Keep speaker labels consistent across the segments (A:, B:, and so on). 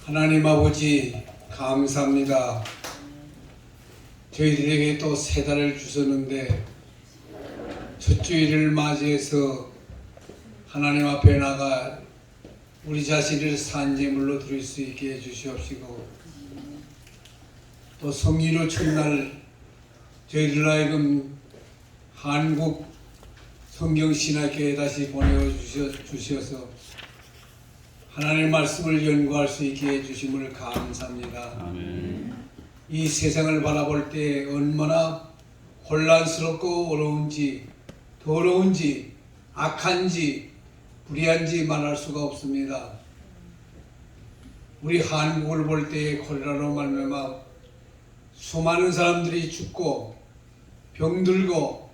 A: 하나님 아버지 감사합니다. 저희들에게 또 세 달을 주셨는데 첫 주일을 맞이해서 하나님 앞에 나가 우리 자신을 산제물로 드릴 수 있게 해주시옵시고, 또 성일의 첫날 저희들 하여금 한국 성경신학교에 다시 보내주셔서 하나님의 말씀을 연구할 수 있게 해주심을 감사합니다.
B: 아멘.
A: 이 세상을 바라볼 때 얼마나 혼란스럽고 어려운지, 더러운지, 악한지, 불의한지 말할 수가 없습니다. 우리 한국을 볼 때 콜레라로 말미암아 수많은 사람들이 죽고 병들고,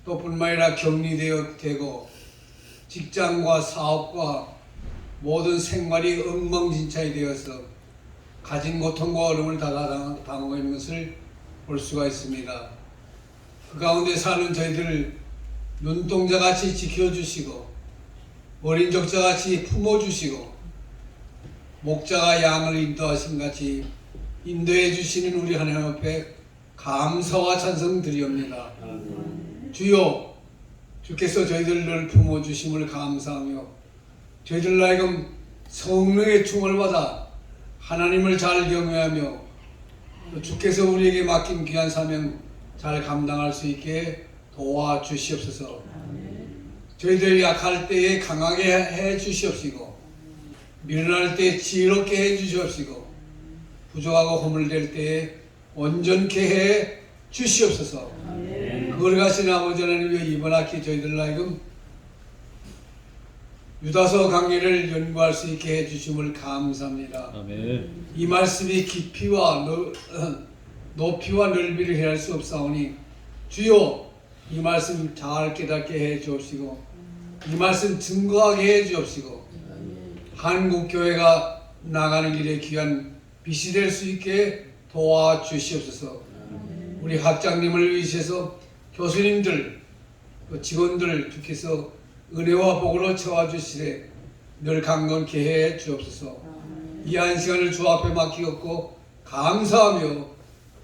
A: 또 뿐만 아니라 격리되고 직장과 사업과 모든 생활이 엉망진창이 되어서 가진 고통과 어려움을 다 당하고 있는 것을 볼 수가 있습니다. 그 가운데 사는 저희들 눈동자같이 지켜주시고, 어린 적자같이 품어주시고, 목자가 양을 인도하신 같이 인도해 주시는 우리 하나님 앞에 감사와 찬송 드리옵니다. 주여, 주께서 저희들을 품어주심을 감사하며 저희들 하여금 성령의 충을 받아 하나님을 잘 경외하며 주께서 우리에게 맡긴 귀한 사명 잘 감당할 수 있게 도와주시옵소서. 저희들이 약할 때에 강하게 해 주시옵시고, 미련할 때 지혜롭게 해 주시옵시고, 부족하고 허물될 때에 온전케 해 주시옵소서. 그걸 가신 아버지 하나님이여, 이번 학기 저희들 하여금 유다서 강의를 연구할 수 있게 해주심을 감사합니다.
B: 아멘.
A: 이 말씀이 깊이와 높이와 넓이를 헤아릴 수 없사오니 주여, 이 말씀 잘 깨닫게 해 주옵시고, 이 말씀 증거하게 해 주옵시고, 한국 교회가 나가는 길에 귀한 빛이 될 수 있게 도와주시옵소서. 우리 학장님을 위해서 교수님들, 직원들 주께서 은혜와 복으로 채워주시되 늘 강건케 해 주옵소서. 이 한 시간을 주 앞에 맡기었고 감사하며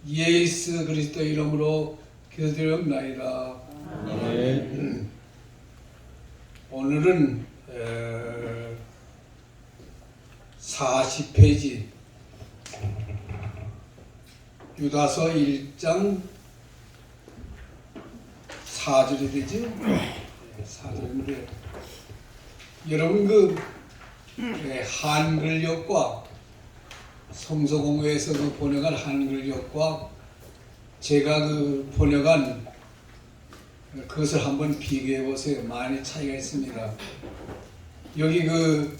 A: 예수 그리스도 이름으로 기도드리옵나이다.
B: 아멘.
A: 오늘은 40페이지 유다서 1장 4절이 되죠? 4절인데, 여러분 그 한글역과 성서공회에서 그 번역한 한글역과 제가 그 번역한 그것을 한번 비교해 보세요. 많이 차이가 있습니다. 여기 그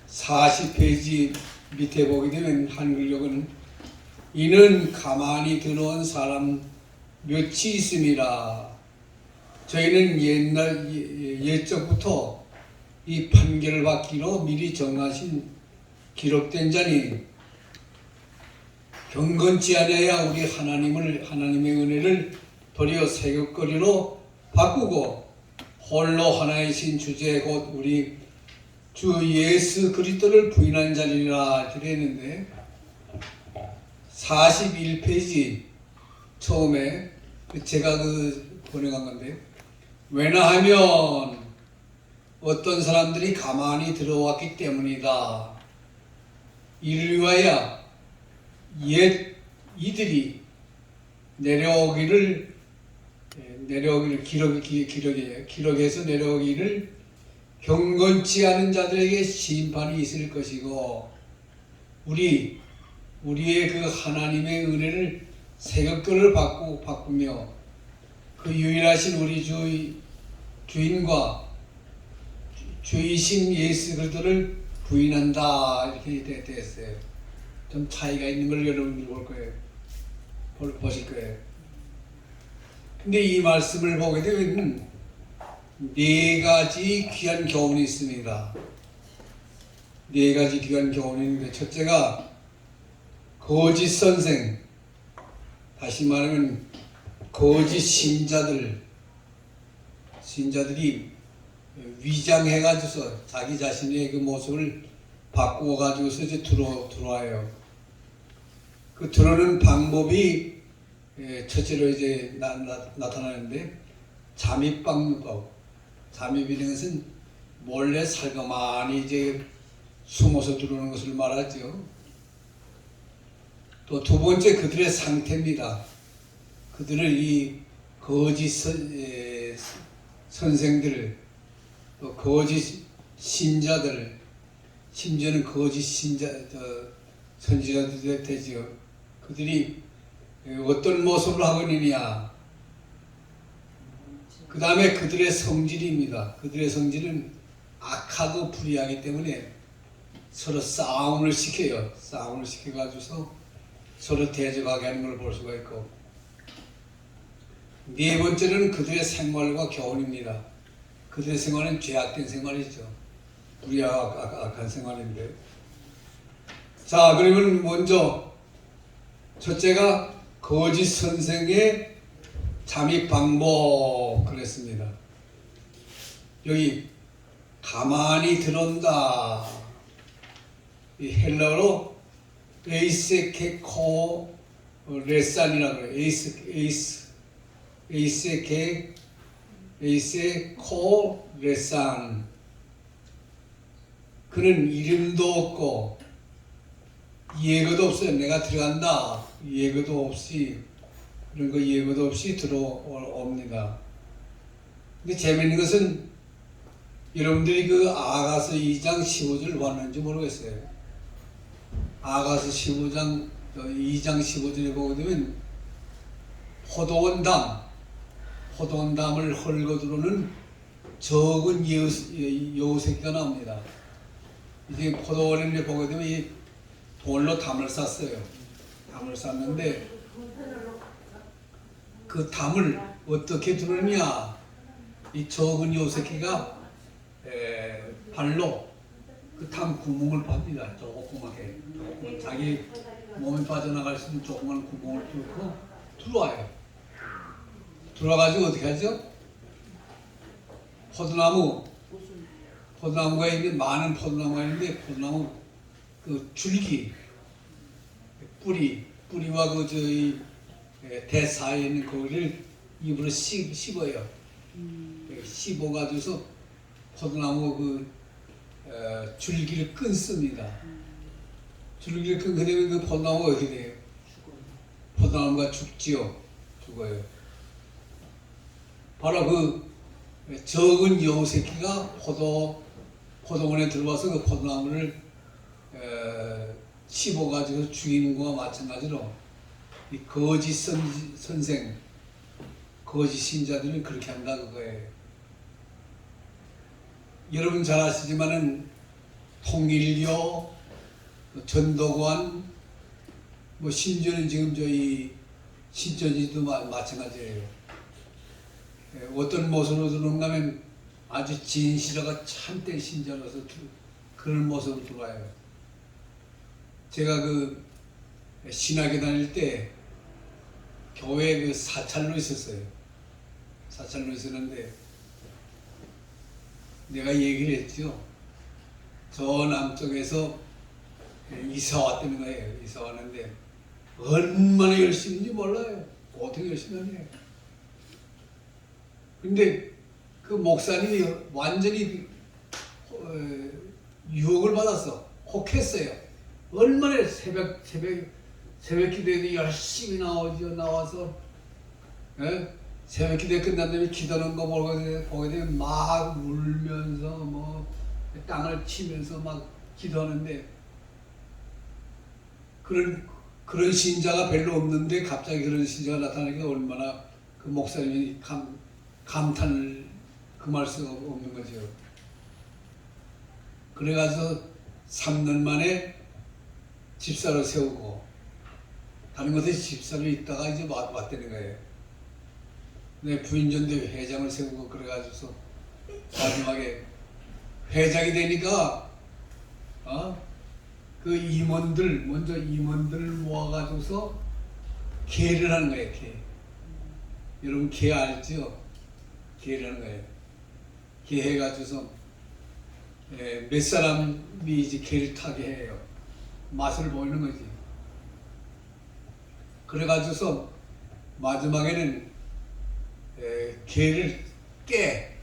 A: 40페이지 밑에 보게 되면 한글역은 이는 가만히 들어온 사람 몇이 있습니다. 저희는 옛적부터 이 판결을 받기로 미리 정하신 기록된 자니 경건치 아니하여 우리 하나님의 은혜를 도리어 세격거리로 바꾸고 홀로 하나이신 주제 곧 우리 주 예수 그리스도를 부인한 자리라 그랬는데, 41페이지 처음에 제가 그 번역한 건데, 왜냐하면 어떤 사람들이 가만히 들어왔기 때문이다. 이를 위하여 옛 이들이 내려오기를 기록해서 내려오기를 경건치 않은 자들에게 심판이 있을 것이고, 우리의 그 하나님의 은혜를 세격거를 바꾸며 그 유일하신 우리 주인과 주이신 예수 그리스도를 부인한다, 이렇게 됐어요. 좀 차이가 있는 걸 여러분들 보실 거예요. 근데 이 말씀을 보게 되면 네 가지 귀한 교훈이 있습니다. 네 가지 귀한 교훈이 있는데, 첫째가 거짓 선생, 다시 말하면 거짓 신자들이 위장해가지고서 자기 자신의 그 모습을 바꾸어 가지고서 이제 들어와요. 그 들어오는 방법이 첫째로 이제 나타나는데 잠입방법. 잠입이라는 것은 몰래 살가마니 이제 숨어서 들어오는 것을 말하죠. 또 두 번째 그들의 상태입니다. 그들을 이 거짓 선생들, 또 거짓 신자들, 심지어는 거짓 선지자들이 되죠. 그들이 어떤 모습을 하고 있느냐. 그 다음에 그들의 성질입니다. 그들의 성질은 악하고 불의하기 때문에 서로 싸움을 시켜요. 싸움을 시켜가지고서 서로 대적하게 하는 걸 볼 수가 있고, 네 번째는 그들의 생활과 교훈입니다. 그들의 생활은 죄악된 생활이죠. 불의하고 악한 생활인데. 자, 그러면 먼저 첫째가 거짓 선생의 잠입 방법 그랬습니다. 여기 가만히 들어온다. 이 헬라어로 에이세케코 레산이라고 해요. 에이세코 레산. 그는 이름도 없고 예고도 없어요. 내가 들어간다. 예고도 없이, 그런 거 예고도 없이 들어옵니다. 근데 재밌는 것은 여러분들이 그 아가서 2장 15절을 봤는지 모르겠어요. 아가서 2장 15절에 보게 되면 포도원담을 헐고 들어오는 적은 여우새끼가 나옵니다. 이제 포도원에 보게 되면 이 돌로 담을 쌌어요. 담을 쌌는데 그 담을 어떻게 들어오느냐. 이 적은 여우새끼가 발로 그 담 구멍을 팝니다. 조그맣게. 자기 몸에 빠져나갈 수 있는 조그만 구멍을 뚫고 들어와요. 들어와가지고 어떻게 하죠? 포도나무가 있는, 많은 포도나무가 있는데, 포도나무 그 줄기, 뿌리와 그 저희 대 사이에 있는 거기를 입으로 씹어요. 씹어가지고서 포도나무 그 줄기를 끊습니다. 줄기를 끊게 되면 그 포도나무가 어떻게 돼요? 포도나무가 죽어요. 바로 그 적은 여우새끼가 포도원에 들어와서 그 포도나무를 씹어가지고 죽이는 것과 마찬가지로 이 거짓 선생, 거짓 신자들은 그렇게 한다 그거예요. 여러분 잘 아시지만은 통일교, 전도관, 뭐 심지어는 지금 저희 신천지도 마찬가지예요. 어떤 모습으로 들어오는가 하면 아주 진실하고 참된 신자로서 그런 모습으로 들어와요. 제가 그 신학에 다닐 때 교회에 그 사찰로 있었어요. 사찰로 있었는데 내가 얘기를 했죠. 저 남쪽에서 이사 왔다는 거예요. 이사 왔는데 얼마나 열심인지 몰라요. 어떻게 열심히 하냐. 근데 그 목사님이 완전히 유혹을 받았어. 혹했어요. 얼마나 새벽 기도에도 열심히 나와서 새벽 기도에 끝난 다음에 기도하는 거 보게 되면 막 울면서 뭐 땅을 치면서 막 기도하는데 그런 신자가 별로 없는데 갑자기 그런 신자가 나타나니까 얼마나 그 목사님이 감탄을 금할 수가 없는 거죠. 그래가지고 3년 만에 집사를 세우고 다른 곳에 집사를 있다가 이제 왔다는 거예요. 내 부인전대 회장을 세우고 그래가지고서 마지막에 회장이 되니까 그 임원들 먼저 임원들을 모아가지고서 계를 하는 거예요. 계. 여러분 계 알죠? 계를 하는 거예요. 계 해가지고서 몇 사람이 이제 개를 타게 해요. 맛을 보이는 거지. 그래가지고서 마지막에는 개를 깨.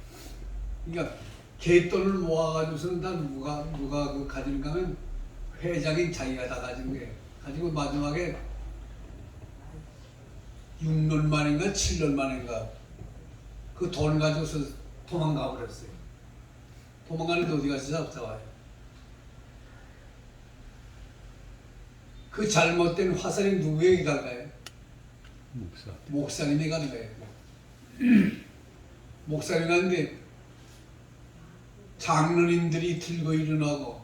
A: 그러니까 개돈을 모아가지고서는 다 누가 그 가지는가 하면 회장인 자기가 다 가진 거예요. 가지고 마지막에 6년 만인가 7년 만인가 그 돈 가지고서 도망가 버렸어요. 도망가는데 어디 가서 잡아요. 그 잘못된 화살이 누구에게 갈까요? 목사님이 가는 거예요. 목사님이 가는데 장로님들이 들고 일어나고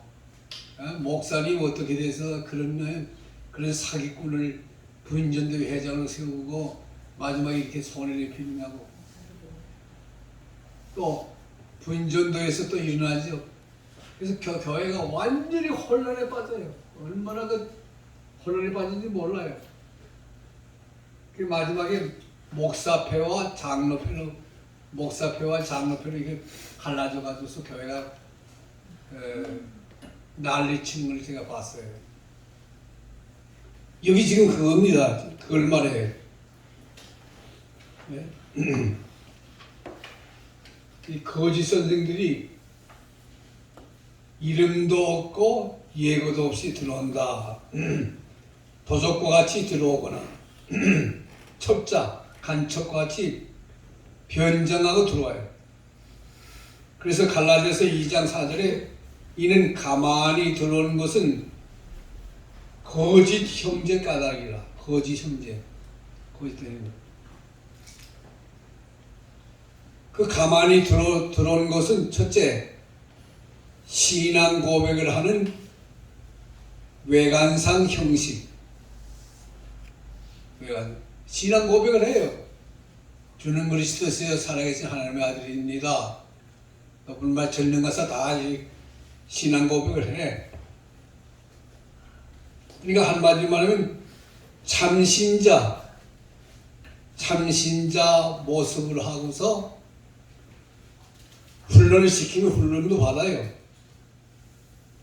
A: 목사님 어떻게 돼서 그런 사기꾼을 부인전도 회장으로 세우고 마지막에 이렇게 손해를 피느냐고. 또 부인전도에서 또 일어나죠. 그래서 교회가 완전히 혼란에 빠져요. 얼마나 그 혼란에 빠진지 몰라요. 그 마지막에 목사패와 장로패로 이게 갈라져 가지고서 교회가 난리치는 걸 제가 봤어요. 여기 지금 그겁니다. 그걸 말해요. 네? 이 거짓 선생들이 이름도 없고 예고도 없이 들어온다. 도적과 같이 들어오거나 첩자, 간첩과 같이 변장하고 들어와요. 그래서 갈라디아서 2장 4절에 이는 가만히 들어오는 것은 거짓 형제 까닭이라. 거짓 형제. 거짓 되는 거. 그 가만히 들어온 것은 첫째, 신앙 고백을 하는 외관상 형식. 신앙 고백을 해요. 주는 그리스도시여 살아계신 하나님의 아들입니다. 높은 말 전능가서 다 신앙 고백을 해. 그러니까 한마디로 말하면 참신자 모습을 하고서 훈련을 시키면 훈련도 받아요.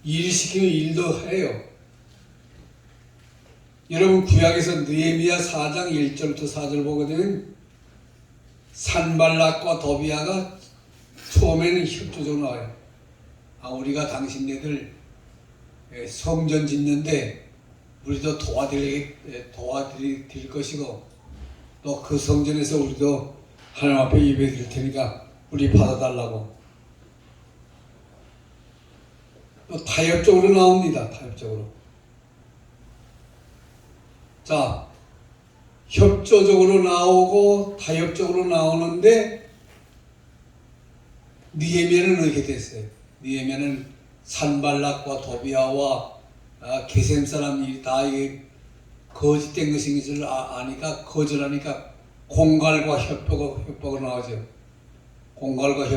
A: 일 시키면 일도 해요. 여러분 구약에서 느헤미야 4장 1절부터 4절 보게 되면 산발락과 도비아가 처음에는 협조적으로 나와요. 우리가 당신네들 성전 짓는데 우리도 도와드릴 것이고 또 그 성전에서 우리도 하나님 앞에 예배드릴 테니까 우리 받아달라고. 또 타협적으로 나옵니다. 타협적으로. 자, 협조적으로 나오고 타협적으로 나오는데 느헤미야는 어떻게 됐어요? 느헤미야는 산발락과 도비아와 게셈 사람이 다 거짓된 것인 것을 아니까 거절하니까 공갈과 협박으로 나오죠. 공갈과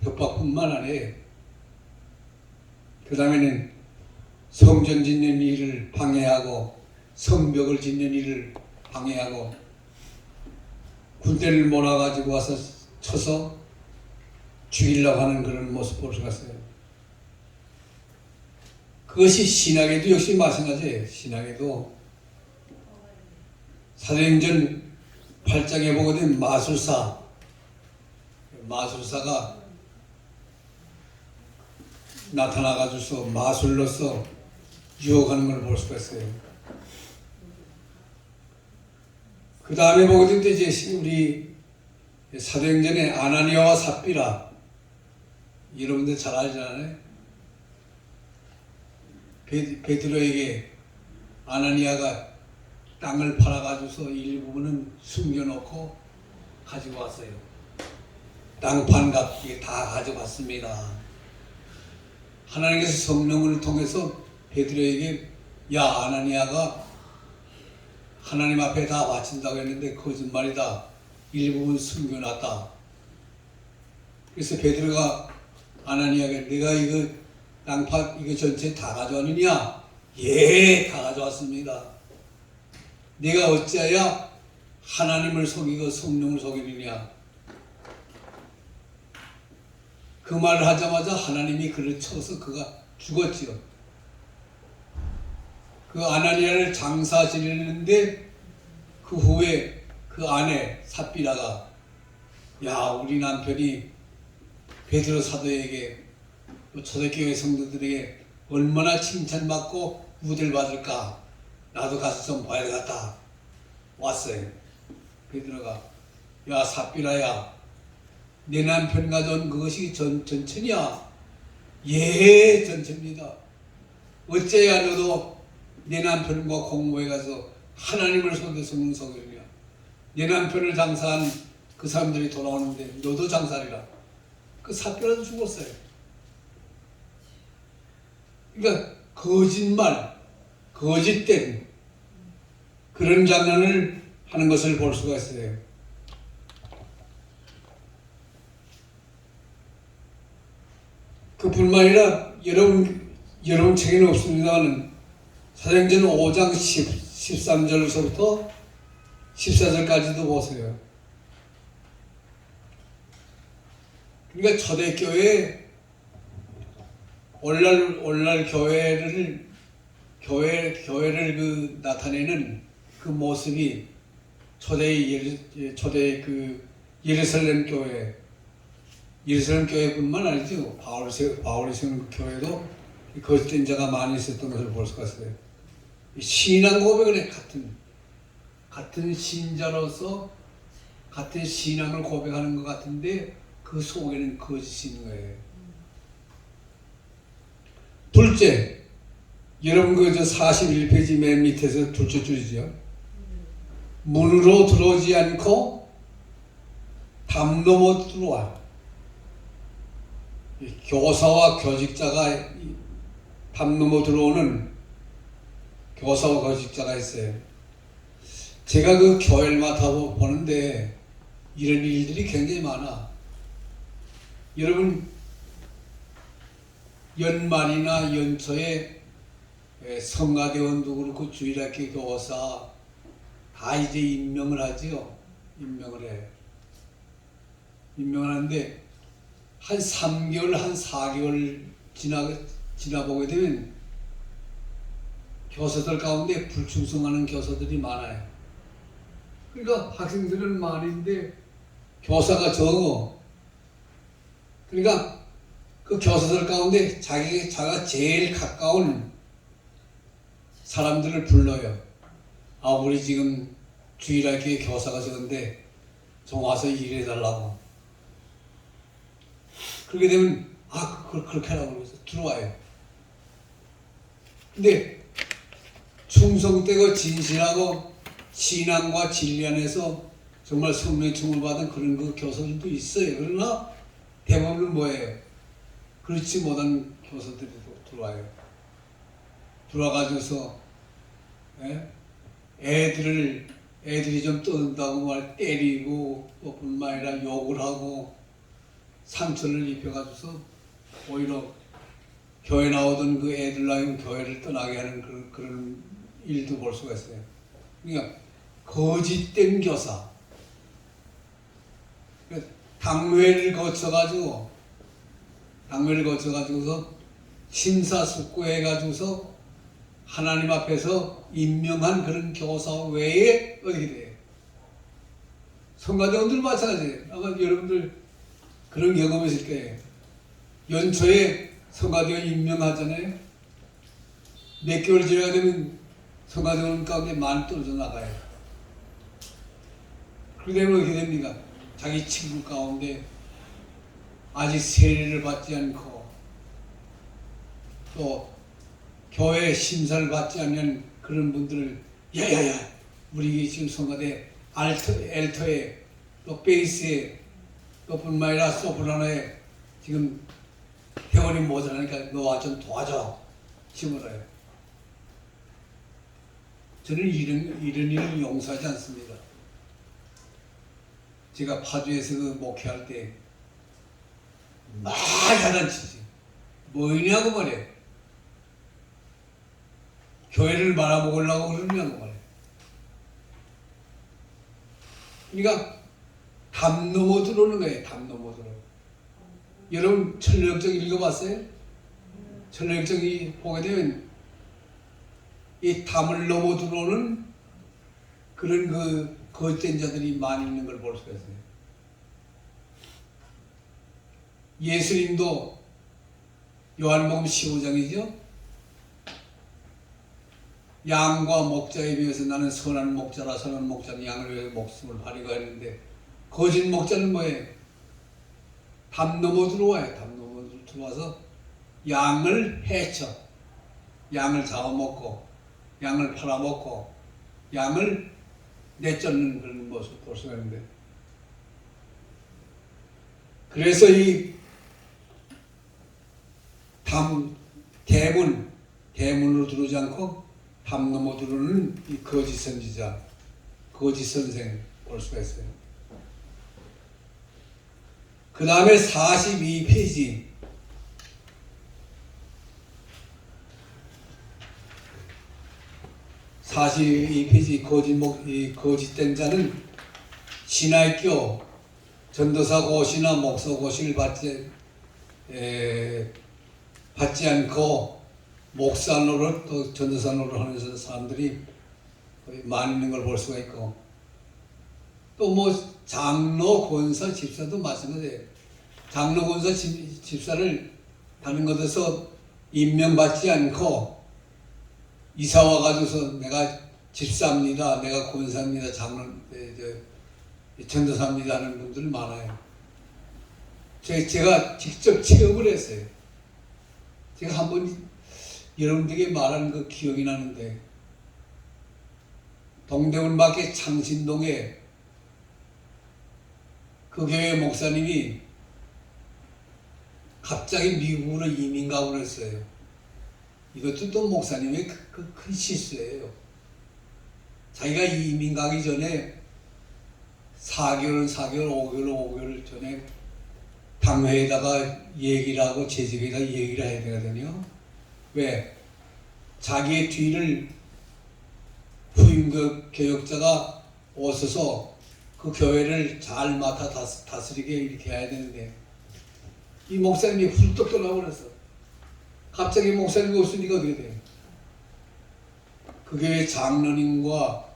A: 협박뿐만 아니에요. 그 다음에는 성전 짓는 일을 방해하고 성벽을 짓는 일을 방해하고 군대를 몰아가지고 와서 쳐서 죽이려고 하는 그런 모습 볼 수가 있어요. 그것이 신학에도 역시 마찬가지예요. 신학에도 사도행전 8장에 보게 되면 마술사가 나타나가지고서 마술로서 유혹하는 걸 볼 수가 있어요. 그 다음에 보게 되면 이제 우리 사도행전에 아나니아와 삽비라, 여러분들 잘 알잖아요. 베드로에게 아나니아가 땅을 팔아가지고서 일부분은 숨겨놓고 가지고 왔어요. 땅 반값 다 가져갔습니다. 하나님께서 성령을 통해서 베드로에게 야 아나니아가 하나님 앞에 다 바친다고 했는데 거짓말이다. 일부분 숨겨놨다. 그래서 베드로가 아나니아에게 내가 이거 땅밭 이거 전체 다 가져왔느냐? 예, 다 가져왔습니다. 내가 어찌하여 하나님을 속이고 성령을 속이느냐? 그 말을 하자마자 하나님이 그를 쳐서 그가 죽었지요. 그 아나니아를 장사 지내는데 그 후에 그 아내 삽비라가 야 우리 남편이 베드로 사도에게 또 초대교회 성도들에게 얼마나 칭찬받고 우대를 받을까 나도 가서 좀 봐야 되겠다 왔어요. 베드로가 야 삽비라야 내 남편 가져온 그것이 전천이야. 예 전천입니다. 어째야 너도 내 남편과 공모해 가서 하나님을 손에 섬는 성경이야. 내 남편을 장사한 그 사람들이 돌아오는데 너도 장사하리라. 그 삽비라도 죽었어요. 그러니까 거짓말, 거짓된 그런 장난을 하는 것을 볼 수가 있어요. 그뿐만 아니라 여러분 책에는 없습니다만 사도행전 5장 13절서부터 14절까지도 보세요. 그러니까 초대교회 오늘날 교회를 그 나타내는 그 모습이 초대 그 예루살렘 교회뿐만 아니죠. 바울이 세운 교회도 거짓된 자가 많이 있었던 것을 볼 수가 있어요. 신앙 고백을 같은 신자로서 같은 신앙을 고백하는 것 같은데 그 속에는 거짓이 있는 거예요. 둘째, 여러분 그 41페이지 맨 밑에서 둘째 줄이죠. 문으로 들어오지 않고 담 넘어 들어와. 교사와 교직자가 담 넘어 들어오는 교사와 교직자가 있어요. 제가 그 교회를 맡아보는데 이런 일들이 굉장히 많아. 여러분 연말이나 연초에 성가대원도 그렇고 주일학교 교사 다 이제 임명을 하지요. 임명을 해. 임명을 하는데 한 3개월, 한 4개월 지나보게 되면 교사들 가운데 불충성하는 교사들이 많아요. 그러니까 학생들은 많은데 교사가 적어. 그러니까 그 교사들 가운데 자기가 제일 가까운 사람들을 불러요. 아, 우리 지금 주일학교에 교사가 적은데 좀 와서 일해달라고. 그렇게 되면 그렇게 하라고 그래서 들어와요. 근데 충성되고 진실하고 신앙과 진리 안에서 정말 성령의 충을 받은 그런 그 교사들도 있어요. 그러나 대부분은 뭐예요? 그렇지 못한 교사들이 들어와요. 들어와가지고서 애들이 좀 떠든다고 말 때리고 또 뿐만 아니라 욕을 하고 상처를 입혀가지고서 오히려 교회 나오던 그 애들 나이면 교회를 떠나게 하는 그런 일도 볼 수가 있어요. 그러니까 거짓된 교사, 당회를 거쳐가지고서 심사숙고해가지고서 하나님 앞에서 임명한 그런 교사 외에 어떻게 돼요? 성가대원들 마찬가지예요. 아마 여러분들 그런 경험이 있을 거예요. 연초에 성가대원 임명하잖아요. 몇 개월 지나가 되면 성가대원 가운데 많이 떨어져 나가요. 그러게 되면 어떻게 됩니까? 자기 친구 가운데 아직 세례를 받지 않고 또 교회 심사를 받지 않는 그런 분들을 야야야 우리 지금 성가대 엘터에 또 베이스에 또 뿐만 아니라 소프라노에 지금 회원이 모자라니까 너와 좀 도와줘 심으라요. 저는 이런 일을 용서하지 않습니다. 제가 파주에서 그 목회할 때 막 야단치지. 뭐이냐고 말이에요. 교회를 말아먹으려고 그러냐고 말이에요. 그러니까 담 넘어 들어오는 거예요. 담 넘어 들어. 여러분 천년역정 읽어봤어요? 천년역정이 보게 되면 이 담을 넘어 들어오는 그런 그 거짓된 자들이 많이 있는 걸 볼 수가 있어요. 예수님도 요한복음 15장이죠. 양과 목자에 비해서 나는 선한 목자라, 선한 목자는 양을 위해 목숨을 바리고 했는데, 거짓 목자는 뭐예요? 담 넘어 들어와요. 담 넘어 들어와서 양을 해쳐, 양을 잡아먹고, 양을 팔아먹고, 양을 내쫓는 그런 모습을 볼 수가 있는데, 그래서 이 대문으로 들어오지 않고 담 넘어 들어오는 이 거짓 선지자, 거짓 선생 볼 수가 있어요. 그 다음에 42페이지. 이 거짓된 자는 신하교 전도사 고시나 목사 고시를 받지 않고 목사 노릇 또 전도사 노릇 하는 사람들이 많이 있는 걸 볼 수가 있고, 또 뭐 장로, 권사, 집사도 마찬가지예요. 장로, 권사, 집사를 다른 곳에서 임명받지 않고 이사 와가지고서 내가 집사입니다, 내가 권사입니다, 전도사입니다 하는 분들 많아요. 제가 직접 체험을 했어요. 제가 한번 여러분들에게 말한 그 기억이 나는데, 동대문 밖에 창신동에 그 교회 목사님이 갑자기 미국으로 이민 가고 그랬어요. 이것도 또 목사님의 큰 실수예요. 자기가 이민 가기 전에 4개월, 5개월 전에 당회에다가 얘기를 하고 재직에다 얘기를 해야 되거든요. 왜? 자기의 뒤를 후임 교역자가 오셔서 그 교회를 잘 맡아 다스리게 이렇게 해야 되는데, 이 목사님이 훌떡 떠나버렸어. 갑자기 목사님이 없으니까 어떻게 돼요? 그 교회 장로님과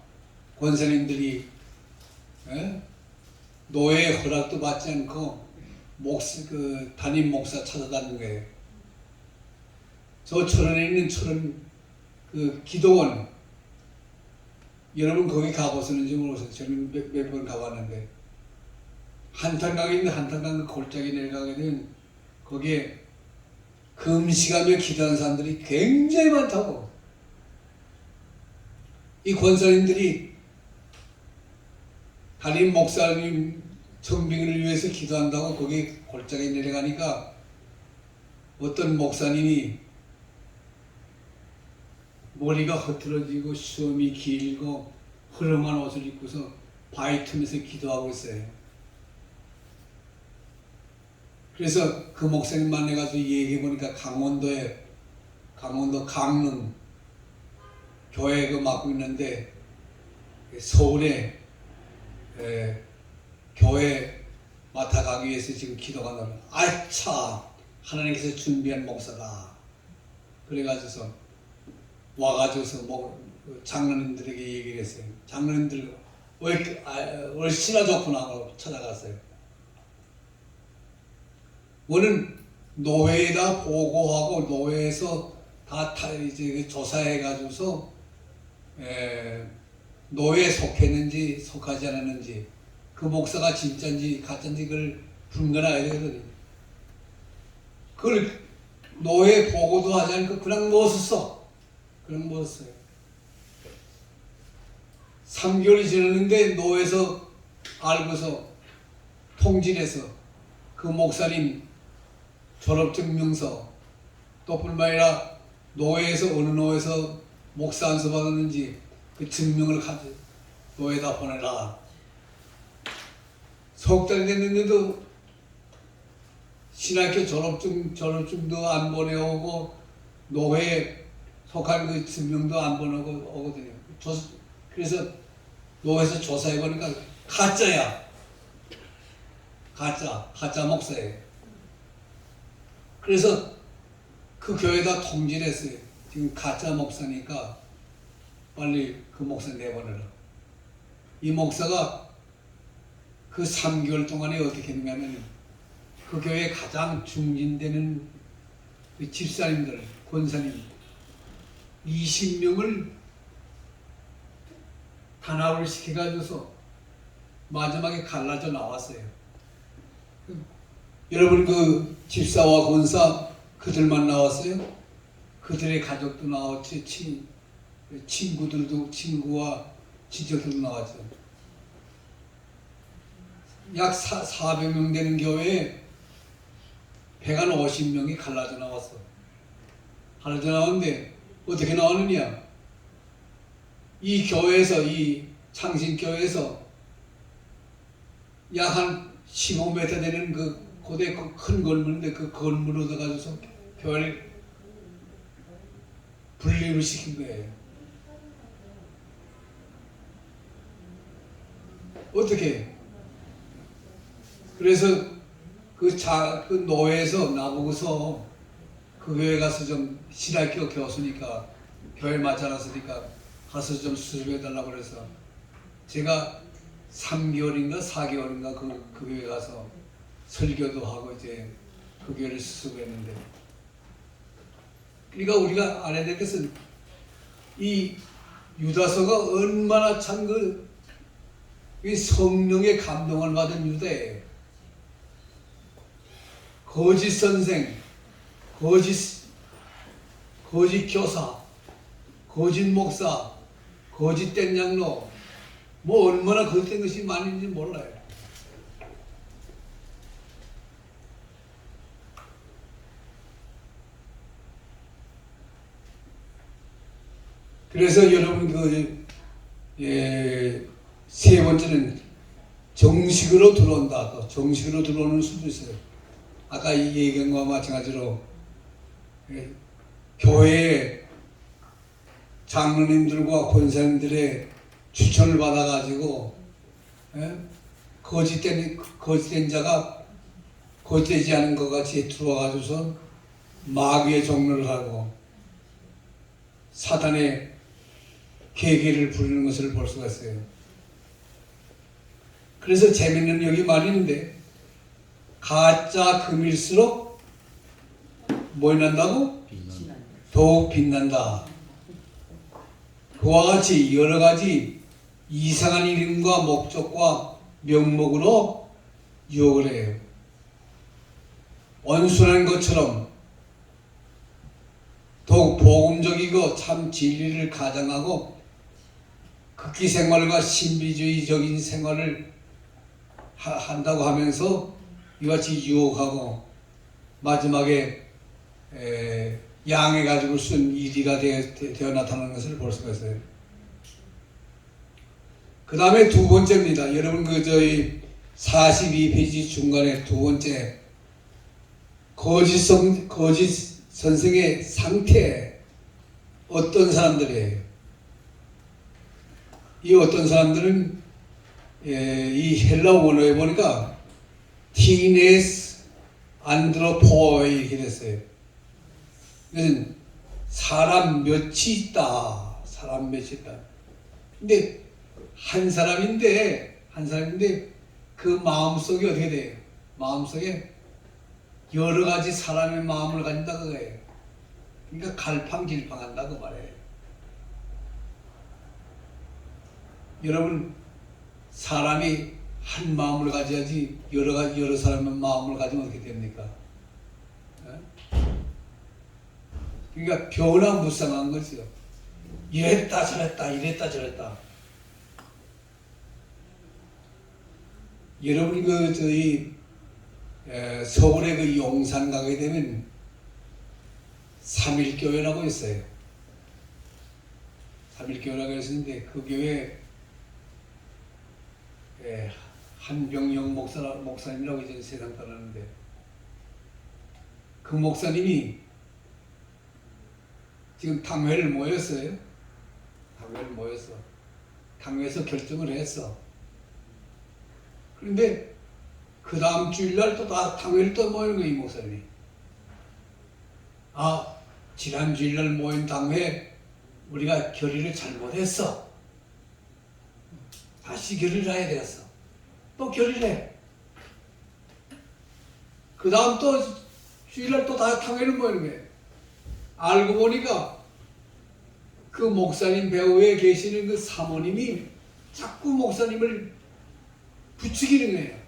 A: 권사님들이 노예 허락도 받지 않고 담임 목사 찾아다니는 거예요. 저 철원에 있는 그 기도원, 여러분 거기 가보셨는지 모르겠어요. 저는 몇 번 가봤는데, 한탄강에 있는 한탄강 골짜기 내려가게 되면 거기에 금식하며 기도하는 사람들이 굉장히 많다고. 이 권사님들이 담임 목사님 청빙을 위해서 기도한다고 거기 골짜기에 내려가니까 어떤 목사님이 머리가 흐트러지고 수염이 길고 흐름한 옷을 입고서 바위 틈에서 기도하고 있어요. 그래서 그 목사님 만나가지고 얘기해 보니까 강원도 강릉 교회 맡고 있는데, 서울에 교회 맡아가기 위해서 지금 기도가 나와요. 아차, 하나님께서 준비한 목사다. 그래가지고서 와가지고서 장로님들에게 얘기를 했어요. 장로님들 얼씨나 좋구나 하고 찾아갔어요. 오늘 노회에다 보고하고 노회에서 다 이제 조사해가지고서 노회에 속했는지 속하지 않았는지, 그 목사가 진짜인지 가짜인지 그걸 분간해야 되거든요. 그걸 노회에 보고도 하지 않고 그냥 넣었어. 그냥 넣었어요. 3개월이 지났는데 노회에서 알고서 통진해서 그 목사님 졸업증명서, 또 뿐만 아니라 노회에서 어느 노회에서 목사 안수 받았는지 그 증명을 노회에다 보내라. 석 달이 됐는데도 신학교 졸업증도 안 보내오고 노회에 속한 그 증명도 안 보내오거든요. 그래서 노회에서 조사해보니까 가짜야. 가짜 목사예요. 그래서 그 교회에다 통지를 했어요. 지금 가짜 목사니까 빨리 그 목사 내보내라. 이 목사가 그 3개월 동안에 어떻게 했냐면 그 교회에 가장 중진되는 그 집사님들, 권사님 20명을 단합을 시켜가지고서 마지막에 갈라져 나왔어요. 여러분 그 집사와 권사 그들만 나왔어요? 그들의 가족도 나왔지, 친구들도, 친구와 친척들도 나왔죠. 약 400명 되는 교회에 150명이 갈라져 나왔어. 갈라져 나왔는데 어떻게 나왔느냐? 이 교회에서, 이 창신교회에서 약 한 15m 되는 그 고대 큰 건물인데 그 건물을 얻어가지고서 교회를 분립을 시킨 거예요. 어떻게? 그래서 그 노회에서 나보고서 그 교회 가서 좀 신학교 교수니까 교회 맞춰놨으니까 가서 좀 수습해달라고 그래서 제가 3개월인가 4개월인가 그 교회 가서 설교도 하고 이제 그 교회를 수습했는데, 그러니까 우리가 알아야 될 것은 이 유다서가 얼마나 참 이 성령의 감동을 받은 유다예요. 거짓 선생, 거짓 교사, 거짓 목사, 거짓된 장로, 뭐 얼마나 거짓된 것이 많은지 몰라요. 그래서 여러분 세 번째는 정식으로 들어온다. 또 정식으로 들어오는 수도 있어요. 아까 이 예견과 마찬가지로 교회에 장로님들과 권사님들의 추천을 받아가지고 거짓된 자가 거짓되지 않은 것 같이 들어와가지고서 마귀의 종로를 하고 사단의 계계를 부리는 것을 볼 수가 있어요. 그래서 재밌는 여기 말이 있는데 가짜 금일수록 뭐 난다고? 더욱 빛난다. 그와 같이 여러 가지 이상한 이름과 목적과 명목으로 유혹을 해요. 온순한 것처럼 더욱 복음적이고 참 진리를 가장하고 극기 생활과 신비주의적인 생활을 한다고 하면서 이같이 유혹하고 마지막에 양해 가지고 쓴 이리가 되어 나타나는 것을 볼 수가 있어요. 그 다음에 두 번째입니다. 여러분 저희 42페이지 중간에 두 번째 거짓 선생의 상태. 어떤 사람들이에요? 이 어떤 사람들은 이 헬라 원어에 보니까 티네스 안드로포이 이렇게 됐어요. 그래서 사람 몇이 있다. 사람 몇이 있다. 근데 한 사람인데 그 마음속이 어떻게 돼요? 마음속에 여러 가지 사람의 마음을 가진다 그거예요. 그러니까 갈팡질팡한다 그 말이에요. 여러분 사람이 한 마음을 가져야지 여러 사람의 마음을 가지면 어떻게 됩니까? 그러니까 변화무쌍한 거죠. 이랬다 저랬다 이랬다 저랬다. 여러분 저희 서울의 그 용산 가게 되면 3.1교회라고 있어요. 3.1교회라고 했었는데 그 교회 한병영 목사님이라고 이제 세상 떠나는데 그 목사님이 지금 당회를 모였어요. 당회를 모였어. 당회에서 결정을 했어. 그런데 그 다음 주일날 또 다 당회를 또 모이는 거예요, 이 목사님이. 지난 주일날 모인 당회에 우리가 결의를 잘못했어. 다시 결의를 해야 되겠어. 또 결의를 해. 그 다음 또 주일날 또 다시 당회를 모이는 거예요. 알고 보니까 그 목사님 배후에 계시는 그 사모님이 자꾸 목사님을 부추기는 거예요.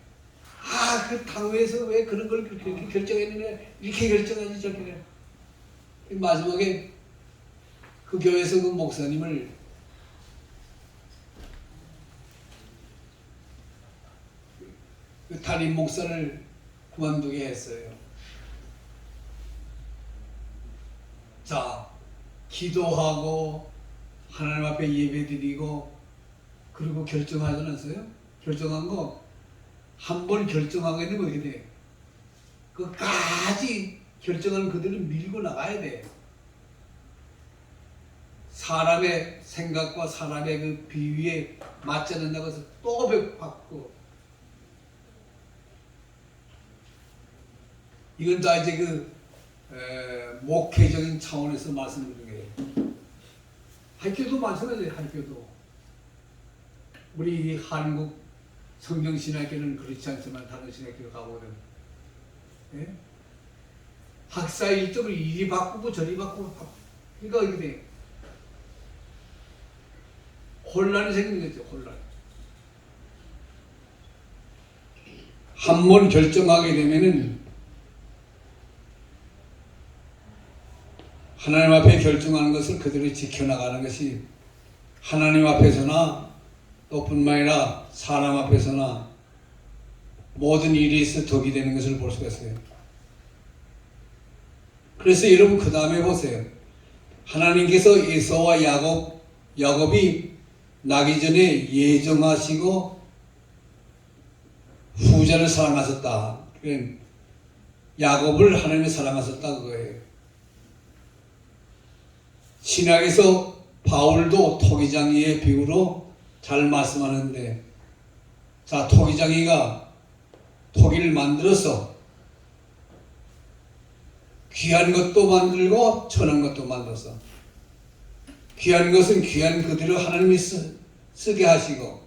A: 그 당회에서 왜 그런 걸 그렇게 결정했느냐, 이렇게 결정하지 저렇게. 마지막에 그 교회에서 그 목사님을 그 담임 목사를 그만두게 했어요. 자, 기도하고 하나님 앞에 예배드리고 그리고 결정하지 않았어요? 결정한 거 한 번 결정하게 되면 어떻게 돼? 끝까지 결정하는 그대로 밀고 나가야 돼. 사람의 생각과 사람의 그 비위에 맞지 않는다고 해서 또 받고, 이건 다 이제 목회적인 차원에서 말씀드리는 거예요. 학교도 마찬가지예요. 학교도 우리 한국 성경신학교는 그렇지 않지만 다른 신학교 가보면 학사 일정을 이리 바꾸고 저리 바꾸고, 그러니까 이게 돼. 혼란이 생기는 거죠. 혼란. 한 번 결정하게 되면은 하나님 앞에 결정하는 것을 그대로 지켜나가는 것이 하나님 앞에서나 또 뿐만 아니라 사람 앞에서나 모든 일에 있어 덕이 되는 것을 볼 수가 있어요. 그래서 여러분 그 다음에 보세요. 하나님께서 에서와 야곱이 나기 전에 예정하시고 후자를 사랑하셨다. 그러니까 야곱을 하나님이 사랑하셨다 그거예요. 신약에서 바울도 토기장이의 비유로 잘 말씀하는데, 자, 토기장이가 토기를 만들어서 귀한 것도 만들고 천한 것도 만들어서, 귀한 것은 귀한 그대로 하나님이 쓰게 하시고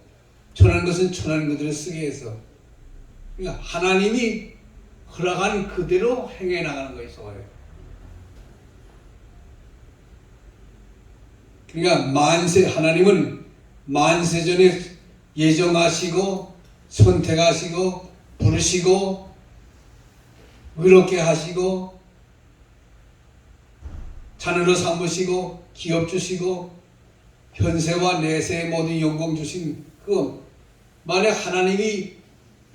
A: 천한 것은 천한 그대로 쓰게 해서, 그러니까 하나님이 허락한 그대로 행해 나가는 것이죠. 그러니까 하나님은 만세전에 예정하시고 선택하시고 부르시고 의롭게 하시고 자녀로 삼으시고 기업 주시고 현세와 내세의 모든 영광 주신 그, 만약 하나님이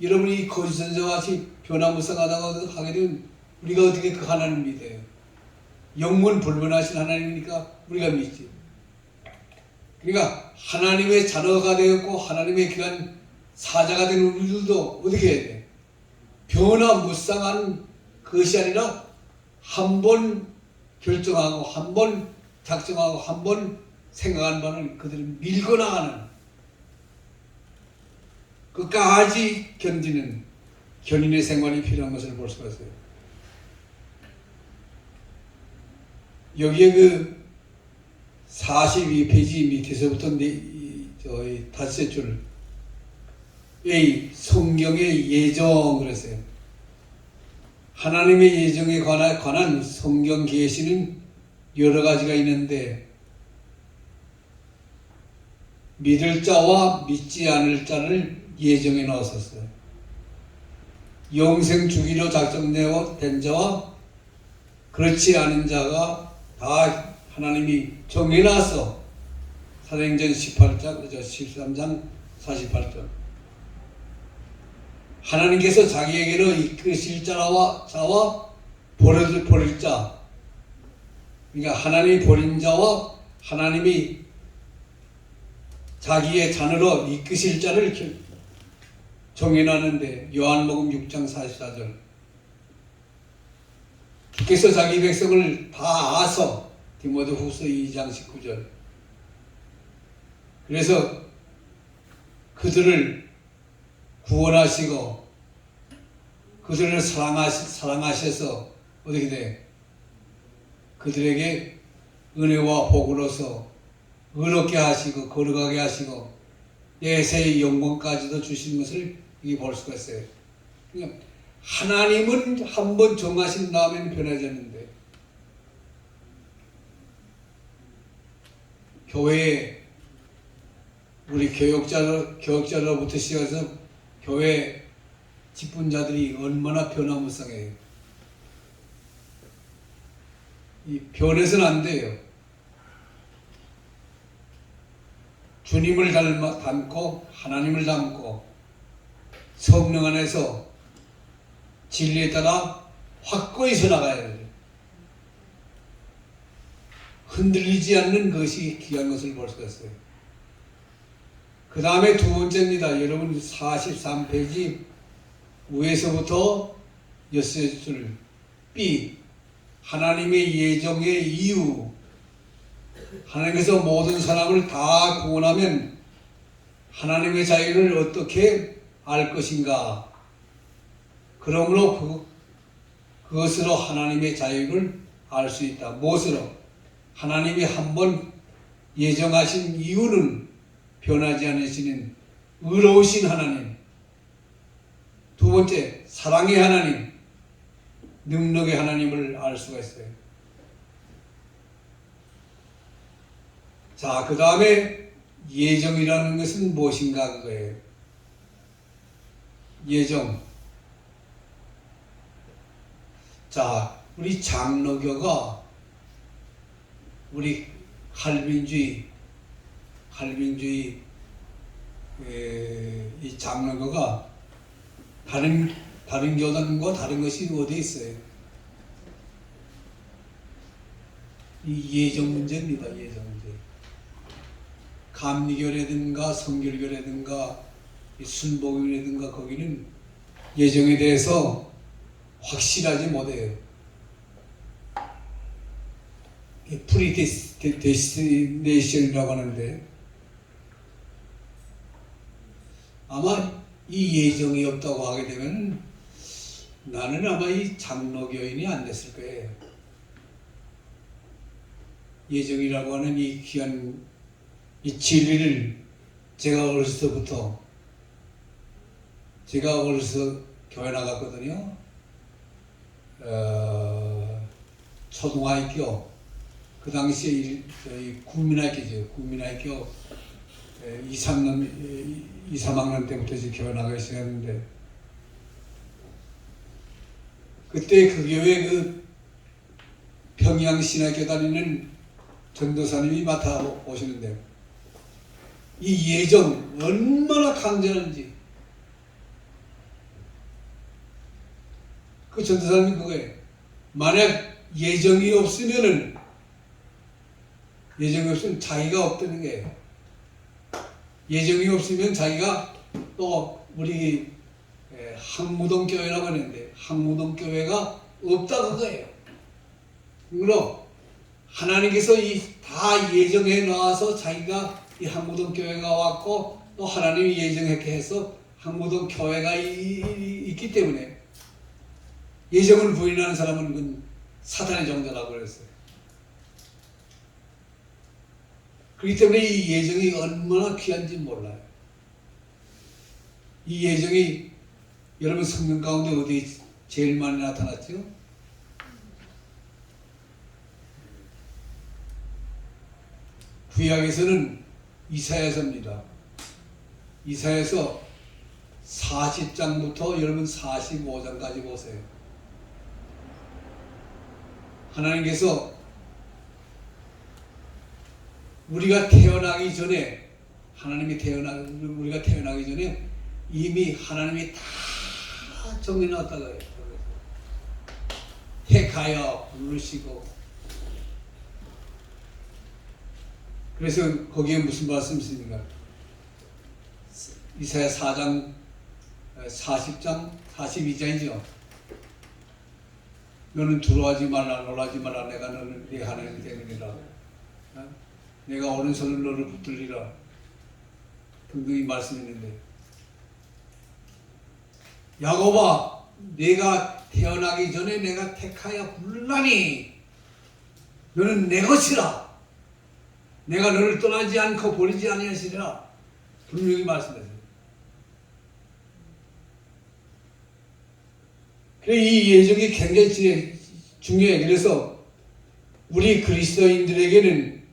A: 여러분이 거짓 선지자와 같이 변화무쌍하다고 하게 되면 우리가 어떻게 그 하나님을 믿어요? 영문 불변하신 하나님이니까 우리가 믿지. 그러니까 하나님의 자녀가 되었고 하나님의 귀한 사자가 된 우리들도 어떻게 해야 돼? 변화무쌍한 것이 아니라 한 번 결정하고 한 번 작정하고 한 번 생각한 바는 그들을 밀고 나가는, 끝까지 견디는 견인의 생활이 필요한 것을 볼 수가 있어요. 여기에 그 42페이지 밑에서부터 저희 다섯 줄 A, 성경의 예정 그랬어요. 하나님의 예정에 관한 성경 계시는 여러 가지가 있는데, 믿을 자와 믿지 않을 자를 예정에 넣었었어요. 영생 주기로 작정된 자와 그렇지 않은 자가 다 하나님이 정해놔서 사도행전 13장 48절 하나님께서 자기에게로 이끄실 자와 버릴 자, 그러니까 하나님이 버린 자와 하나님이 자기의 자녀로 이끄실 자를 정해놨는데, 요한복음 6장 44절 주께서 자기 백성을 다 아서, 디모데후서 2장 19절 그래서 그들을 구원하시고 그들을 사랑하셔서 어떻게 돼? 그들에게 은혜와 복으로서 의롭게 하시고 거룩하게 하시고 내세의 영광까지도 주신 것을 이게 볼 수가 있어요. 그러니까 하나님은 한번 정하신 다음에는 변해졌는데 교회에 우리 교역자로부터 시작해서 교회 직분자들이 얼마나 변화무쌍해요. 이 변해서는 안 돼요. 주님을 닮고 하나님을 닮고 성령 안에서 진리에 따라 확고히 서 나가야 돼요. 흔들리지 않는 것이 귀한 것을 볼 수가 있어요. 그 다음에 두 번째입니다. 여러분 43페이지 위에서부터 6줄 B 하나님의 예정의 이유. 하나님께서 모든 사람을 다 구원하면 하나님의 자유를 어떻게 알 것인가. 그러므로 그것으로 하나님의 자유를 알 수 있다. 무엇으로? 하나님이 한번 예정하신 이유는 변하지 않으시는 의로우신 하나님. 두 번째, 사랑의 하나님, 능력의 하나님을 알 수가 있어요. 자, 그 다음에 예정이라는 것은 무엇인가 그거예요. 예정. 자, 우리 장로교가 우리 칼빈주의 이 장로교가 다른 교단과 다른 것이 어디에 있어요? 이 예정 문제입니다. 예정 문제. 감리교라든가 성결교라든가 순복음이라든가 거기는 예정에 대해서 확실하지 못해요. 프리데스티네이션이라고 하는데 아마 이 예정이 없다고 하게 되면 나는 아마 이 장로교인이 안 됐을 거예요. 예정이라고 하는 이 귀한 이 진리를 제가 어렸을 때부터 교회 나갔거든요. 초등학교 그 당시에 국민학교죠. 국민학교 2, 3학년 때부터 이제 교회 나가기 시작했는데 그때 그 교회 그 평양신학교 다니는 전도사님이 맡아 오시는데 이 예정 얼마나 강조하는지 그 전도사님이 그거예요. 만약 예정이 없으면 자기가 없다는 거예요. 예정이 없으면 자기가 또 우리 항무동 교회라고 하는데 항무동 교회가 없다 그거예요. 그러므로 하나님께서 다 예정해 놔서 자기가 이 항무동 교회가 왔고 또 하나님이 예정했게 해서 항무동 교회가 있기 때문에 예정을 부인하는 사람은 그건 사탄의 종자라고 그랬어요. 그렇기 때문에 이 예정이 얼마나 귀한지 몰라요. 이 예정이 여러분 성경 가운데 어디 제일 많이 나타났죠? 구약에서는 이사야서입니다. 이사야서 40장부터 여러분 45장까지 보세요. 하나님께서 우리가 태어나기 전에 우리가 태어나기 전에 이미 하나님이 다 정해놨다가 택하여 부르시고 그래서 거기에 무슨 말씀이 있습니까? 이사야 4장 40장 42장이죠. 너는 두려워하지 말라 놀라지 말라 내가 너는 네 하나님이 되느니라. 내가 오른손을 너를 붙들리라 등등이 말씀했는데 야곱아 내가 태어나기 전에 내가 택하여 부르나니 너는 내 것이라. 내가 너를 떠나지 않고 버리지 아니하시리라. 분명히 말씀하세요. 이 예정이 굉장히 중요해요. 그래서 우리 그리스도인들에게는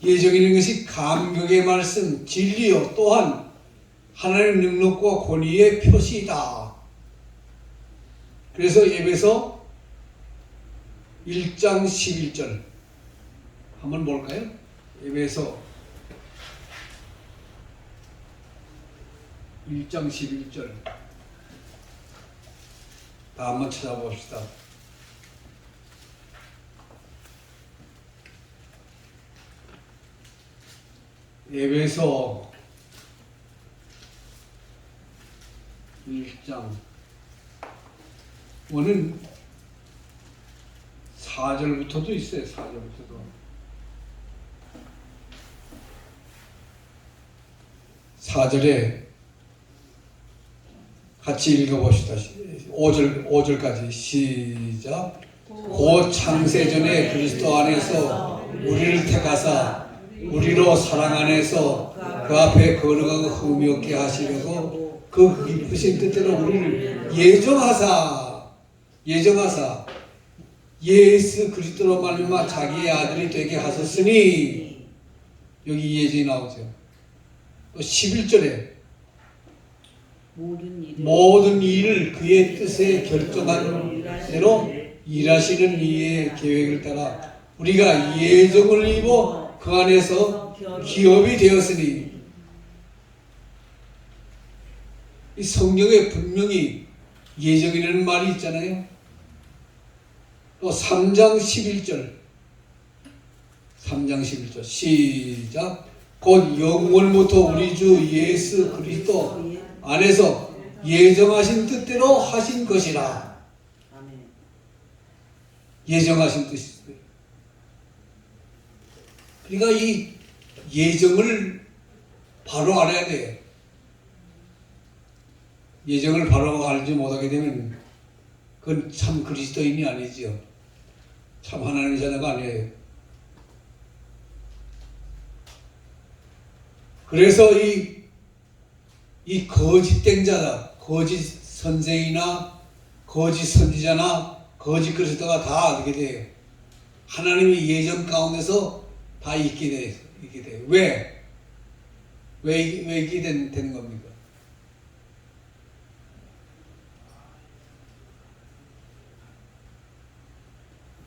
A: 예정이라는 것이 감격의 말씀, 진리요 또한 하나님의 능력과 권위의 표시이다. 그래서 에베소 1장 11절 한번 볼까요? 에베소 1장 11절 다 한번 찾아봅시다. 에베소 1장 원은 4절부터도 있어요. 4절부터도 4절에 같이 읽어봅시다. 5절까지 시작. 곧 창세전에 그리스도 안에서 우리를 택하사 우리로 사랑 안에서 그 앞에 거룩하고 흠이 없게 하시려고 그 깊으신 뜻대로 우리를 예정하사 예수 그리스도로 말미암아 자기의 아들이 되게 하셨으니 여기 예정이 나오죠. 또 11절에 모든 일을 그의 뜻에 결정한 대로 일하시는 이의 계획을 따라 우리가 예정을 입어 그 안에서 기업이 되었으니 이 성경에 분명히 예정이라는 말이 있잖아요. 또 3장 11절 시작. 곧 영원부터 우리 주 예수 그리스도 안에서 예정하신 뜻대로 하신 것이라. 예정하신 뜻이에요. 그러니까 이 예정을 바로 알아야 돼요. 예정을 바로 알지 못하게 되면 그건 참 그리스도인이 아니지요. 참 하나님의 자녀가 아니에요. 그래서 이 거짓된 자다, 거짓 선생이나 거짓 선지자나 거짓 그리스도가 다 어떻게 돼요? 하나님의 예정 가운데서 다 있게 돼요. 왜 있게 되는 겁니까?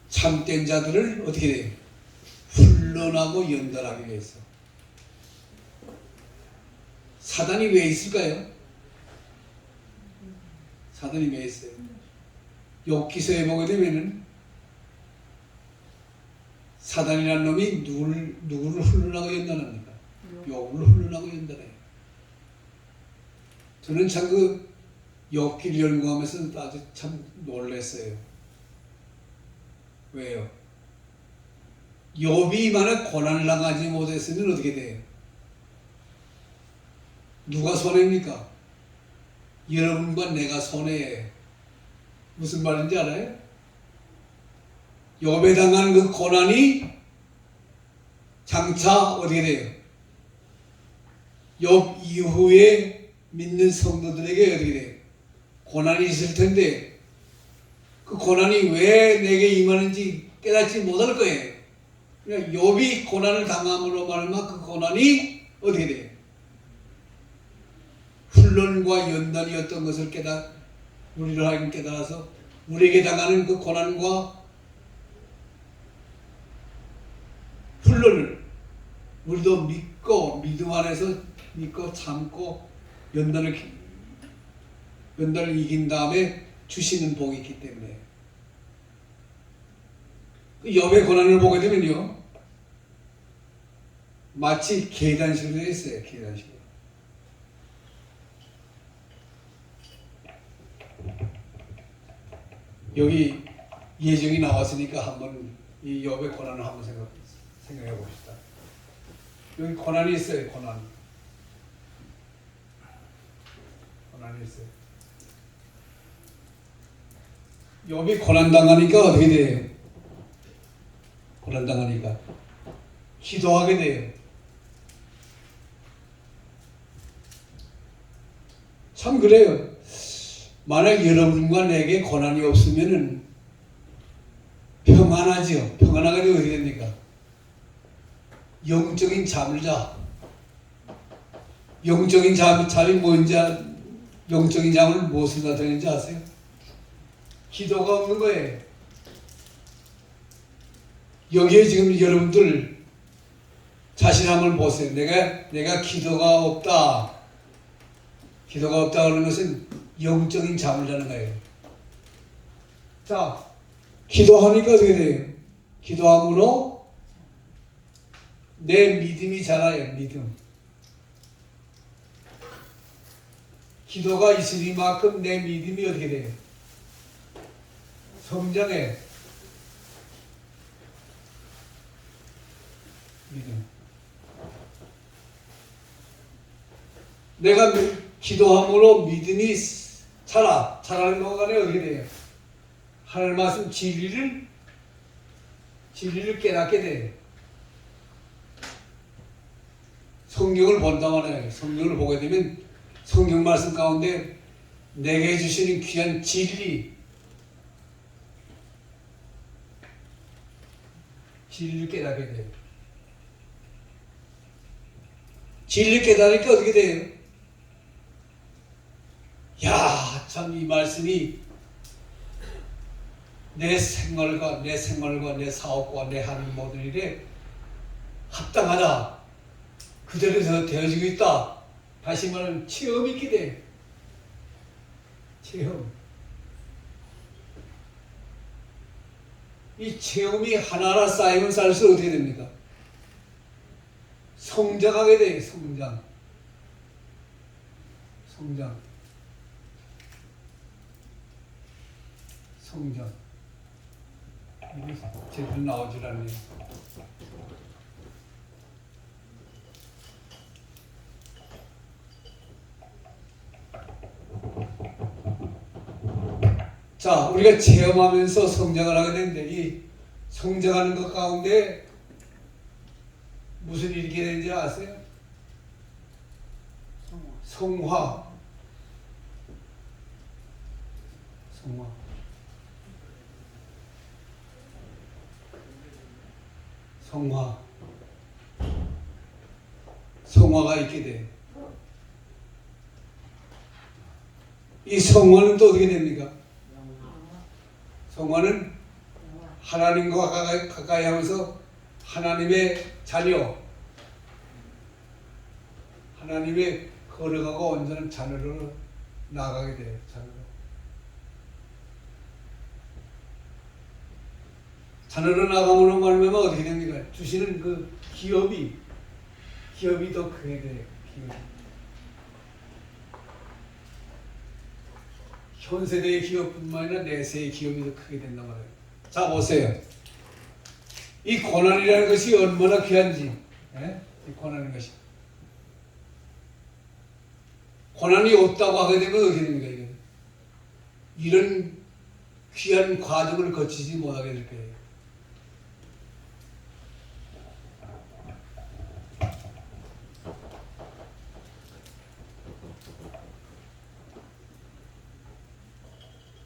A: 참된 자들을 어떻게 돼요? 훈련하고 연단하기 위해서. 사단이 왜 있을까요? 사단이 왜 있어요? 욥기서에 보게 되면은 사단이라는 놈이 누구를 훈련하고 연단합니까? 욥을 훈련하고 연단해요. 저는 참 그 욥기를 연구하면서 아주 참 놀랐어요. 왜요? 욥이 만약 고난을 당하지 못했으면 어떻게 돼요? 누가 손해입니까? 여러분과 내가 손해예요. 무슨 말인지 알아요? 욥에 당한 그 고난이 장차 어떻게 돼요? 욥 이후에 믿는 성도들에게 어떻게 돼요? 고난이 있을 텐데 그 고난이 왜 내게 임하는지 깨닫지 못할 거예요. 그러니까 욥이 고난을 당함으로 말미암아 그 고난이 어떻게 돼요? 훈련과 연단이었던 것을 우리를 하여금 깨달아서 우리에게 당하는 그 고난과 훈련을 우리도 믿고 믿음 안에서 믿고 참고 연단을 이긴 다음에 주시는 복이 있기 때문에 그 욥의 고난을 보게 되면요 마치 계단식으로 되어 있어요. 계단식으로. 여기 예정이 나왔으니까 한번 이 욥의 고난을 한번 생각해 봅시다. 여기 고난이 있어요. 고난이 있어요. 욥이 고난 당하니까 어떻게 돼요? 고난당하니까 기도하게 돼요. 참 그래요. 만약 여러분과 내게 고난이 없으면은 평안하지요. 평안하게 되면 어떻게 됩니까? 영적인 잠을 자. 영적인 잠이 뭔지, 영적인 잠을 무엇을 나타내는지 아세요? 기도가 없는 거예요. 여기에 지금 여러분들 자신 한번 보세요. 내가 기도가 없다. 기도가 없다 하는 것은 영적인 잠을 자는 거예요. 자, 기도하니까 어떻게 돼요? 기도함으로 내 믿음이 자라요. 믿음. 기도가 있으니만큼 내 믿음이 어떻게 돼요? 성장해. 믿음. 내가 기도함으로 믿음이 자라는 동안에 어떻게 돼요? 하나님 말씀 진리를 깨닫게 돼요. 성경을 본다 말이에요. 성경을 보게 되면 성경 말씀 가운데 내게 주시는 귀한 진리를 깨닫게 돼요. 진리를 깨달으니까 어떻게 돼요? 야, 참 이 말씀이 내 생활과 내 사업과 내 하는 모든 일에 합당하다. 그대로 되어지고 있다. 다시 말하면 체험이 있게 돼. 체험. 이 체험이 하나하나 쌓이면 쌓일수록 어떻게 됩니까? 성장하게 돼. 성장. 이게 제대로 나오질 않네요. 자, 우리가 체험하면서 성장을 하게 되는데 이 성장하는 것 가운데 무슨 일이 있게 되는지 아세요? 성화. 성화가 있게 돼. 이 성화는 또 어떻게 됩니까? 성화는 하나님과 가까이 하면서 하나님의 자녀, 하나님의 걸어가고 온전한 자녀로 나아가게 돼요. 자녀로 나아가면 말하면 어떻게 됩니까? 주시는 그 기업이 더 크게 돼요. 현 세대의 기업뿐만 아니라 내세의 기업이 더 크게 된단 말이에요. 자, 보세요. 이 고난이라는 것이 얼마나 귀한지. 이 고난이라는 것이. 고난이 없다고 하게 되면 어떻게 됩니까? 이런 귀한 과정을 거치지 못하게 될 거예요.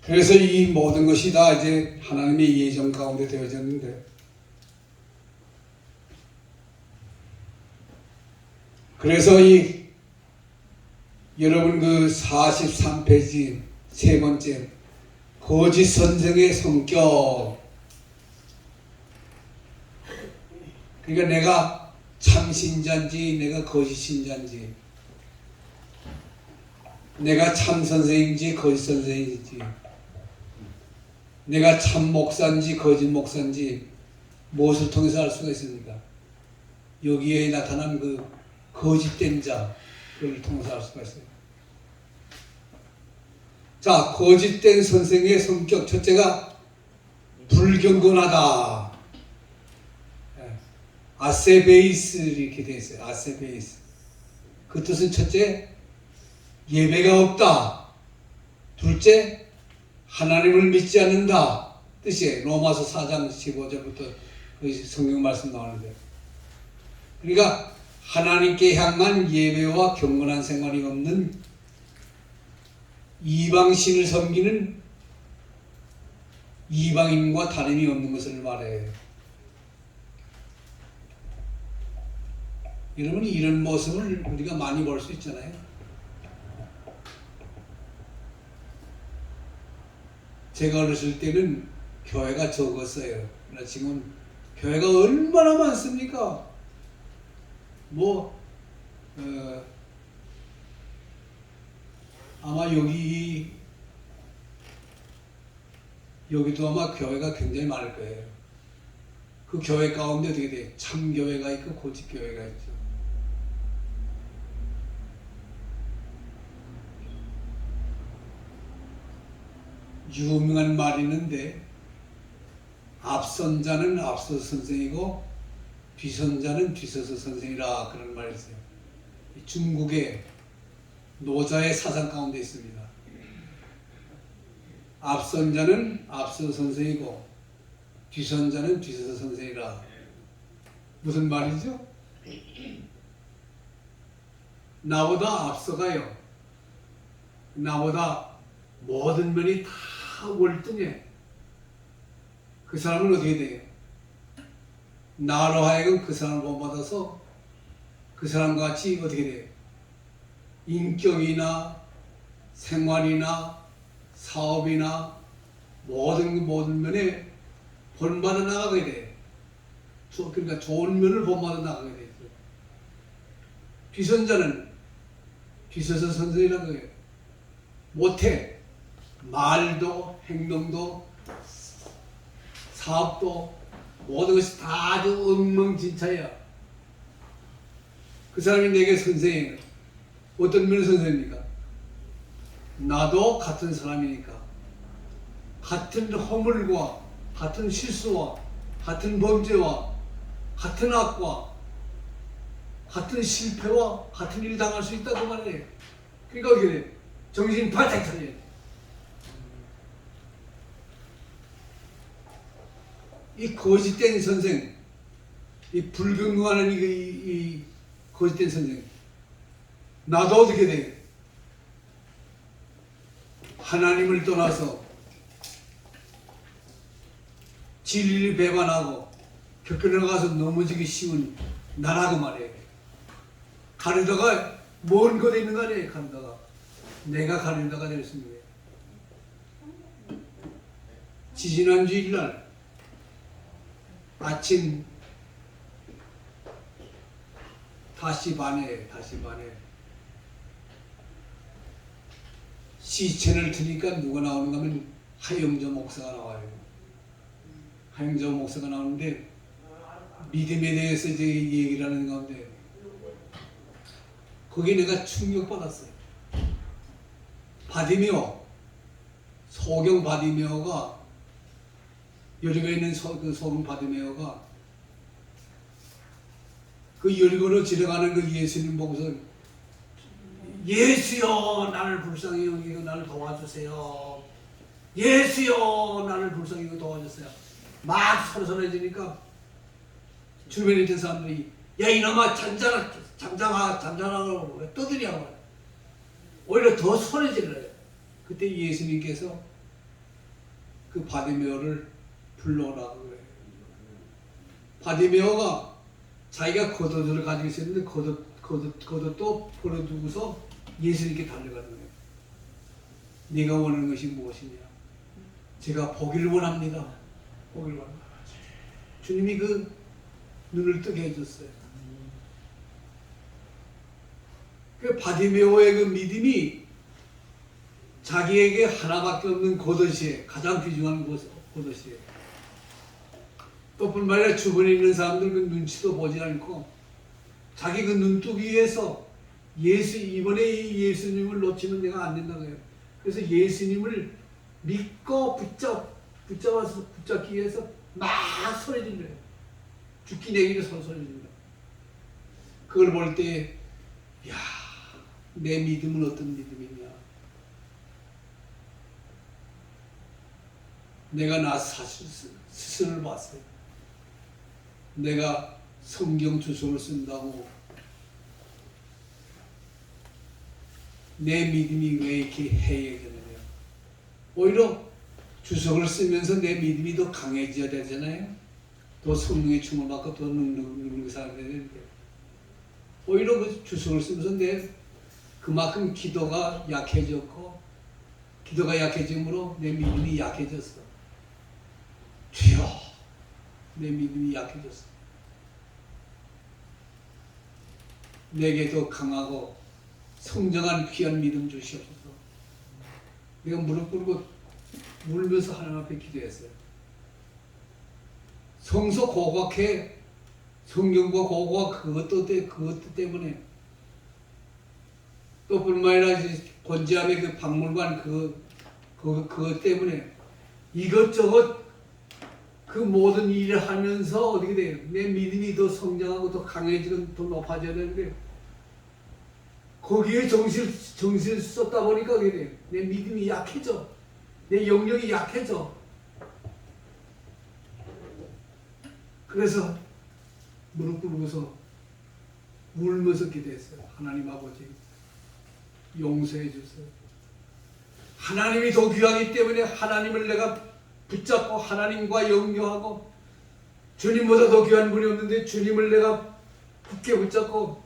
A: 그래서 이 모든 것이 다 이제 하나님의 예정 가운데 되어졌는데, 그래서 여러분 그 43페이지 세 번째 거짓 선생의 성격. 그러니까 내가 참 신자인지 내가 거짓 신자인지, 내가 참 선생인지 거짓 선생인지, 내가 참 목사인지 거짓 목사인지 무엇을 통해서 알 수가 있습니까? 여기에 나타난 그 거짓된 자, 그걸 통해서 알 수가 있어요. 자, 거짓된 선생의 성격. 첫째가 불경건하다. 아세베이스 이렇게 되어 있어요. 아세베이스. 그 뜻은 첫째, 예배가 없다. 둘째, 하나님을 믿지 않는다 뜻이에요. 로마서 4장 15절부터 그 성경 말씀 나오는데, 그러니까 하나님께 향한 예배와 경건한 생활이 없는 이방신을 섬기는 이방인과 다름이 없는 것을 말해요. 여러분, 이런 모습을 우리가 많이 볼 수 있잖아요. 제가 어렸을 때는 교회가 적었어요. 그러나 지금 교회가 얼마나 많습니까? 아마 여기도 아마 교회가 굉장히 많을 거예요. 그 교회 가운데 어떻게 돼? 참교회가 있고 고집교회가 있죠. 유명한 말이 있는데, 앞선 자는 앞서서 선생이고 뒤선 자는 뒤서서 선생이라, 그런 말이 있어요. 중국의 노자의 사상 가운데 있습니다. 앞선 자는 앞서서 선생이고 뒤선 자는 뒤서서 선생이라. 무슨 말이죠? 나보다 앞서가요. 나보다 모든 면이 다 월등해. 그 사람은 어떻게 돼요? 나로 하여금 그 사람을 본받아서 그 사람과 같이 어떻게 돼요? 인격이나 생활이나 사업이나 모든 면에 본받아 나가게 돼. 그러니까 좋은 면을 본받아 나가게 돼. 비선자는 비서서 선생이라고 해요. 못해. 말도 행동도 사업도 모든 것이 다 아주 엉망진창이야. 그 사람이 내게 선생이에요. 어떤 면의 선생입니까? 나도 같은 사람이니까 같은 허물과 같은 실수와 같은 범죄와 같은 악과 같은 실패와 같은 일을 당할 수 있다고 말해요. 그러니까 어떻게 돼? 정신 바짝 차려야 돼. 이 거짓된 선생, 이 불경하는 이 거짓된 선생, 나도 어떻게 돼? 하나님을 떠나서 진리를 배반하고 겪어나가서 넘어지기 쉬운 나라고 말이에요. 가르다가 먼 곳에 있는 거 아니에요. 가르다가 내가 가르다가 될 수 있는 거예요. 지지난 주일날 아침 5시 반에 시체를 트니까 누가 나오는가 하면 하영조 목사가 나와요. 하영조 목사가 나오는데 믿음에 대해서 이제 얘기를 하는 가운데 거기에 내가 충격받았어요. 바디메오, 소경 바디메오가, 여리고에 있는 소경 바디메오가 그 여리고로 지나가는 그 예수님 보고서 예수여 나를 불쌍히 여기고 나를 도와주세요. 예수여 나를 불쌍히 여기고 도와주세요. 막 서러서러해지니까 주변에 있던 사람들이 야 이놈아 잠잠하라고 떠들이라고 오히려 더 소리질러요. 그때 예수님께서 그 바디메오를 불러오라고 그래요. 바디메오가 자기가 겉옷을 가지고 있었는데 겉옷도 버려두고서 예수님께 달려가는 거예요. 네가 원하는 것이 무엇이냐? 제가 보기를 원합니다. 보기를 원합니다. 주님이 그 눈을 뜨게 해줬어요. 그 바디메오의 그 믿음이 자기에게 하나밖에 없는 겉옷이에요. 가장 귀중한 겉옷이에요. 또 뿐만 아니라 주변에 있는 사람들 그 눈치도 보지 않고 자기 그 눈뜨기에서 이번에 이 예수님을 놓치면 내가 안 된다고 해요. 그래서 예수님을 믿고 붙잡기 위해서 막 소리 질러요. 죽기 내기를 소리 질러. 그걸 볼 때, 야, 내 믿음은 어떤 믿음이냐? 내가 나 스스로를 봤어요. 내가 성경 주석을 쓴다고 내 믿음이 왜 이렇게 해이해졌느냐. 오히려 주석을 쓰면서 내 믿음이 더 강해져야 되잖아요. 더 성령의 충을 받고 더 능력이 살아야 되는데 오히려 그 주석을 쓰면서 내 그만큼 기도가 약해졌고 기도가 약해짐으로 내 믿음이 약해졌어. 주여, 내 믿음이 약해졌어. 내게 더 강하고 성장한 귀한 믿음 주시옵소서. 내가 무릎 꿇고 울면서 하나님 앞에 기도했어요. 성서 고고학해 성경과 고고학 그것도 때문에 또 뿐만 아니라 권지암의 그 박물관 그것 때문에 이것저것 그 모든 일을 하면서 어떻게 돼요? 내 믿음이 더 성장하고 더 강해지고 더 높아져야 되는데 거기에 정신을 썼다 보니까 어떻게 돼요? 내 믿음이 약해져. 내 영역이 약해져. 그래서 무릎 꿇고서 울면서 기도했어요. 하나님 아버지 용서해 주세요. 하나님이 더 귀하기 때문에 하나님을 내가 붙잡고 하나님과 연교하고 주님보다 더 귀한 분이 없는데 주님을 내가 굳게 붙잡고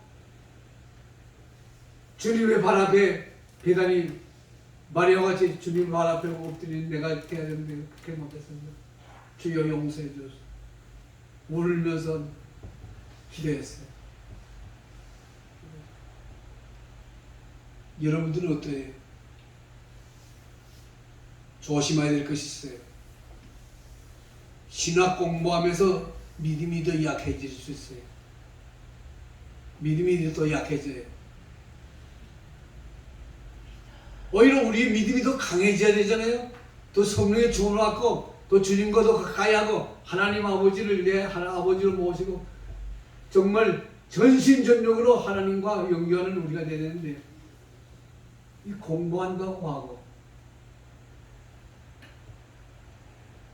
A: 주님의 발 앞에 배단이 마리아와 같이 주님 발 앞에 엎드린 내가 이렇게 해야 되는데 그렇게 못했습니다. 주여 용서해 주소서. 울면서 기도했어요. 여러분들은 어때요? 조심해야 될 것이 있어요. 신학 공부하면서 믿음이 더 약해질 수 있어요. 믿음이 더 약해져요. 오히려 우리의 믿음이 더 강해져야 되잖아요. 더 성령의 주문을 받고 또 주님과 더 가까이 하고 하나님 아버지를 내 아버지로 모시고 정말 전심전력으로 하나님과 연결하는 우리가 되야 되는데 이 공부한다고 하고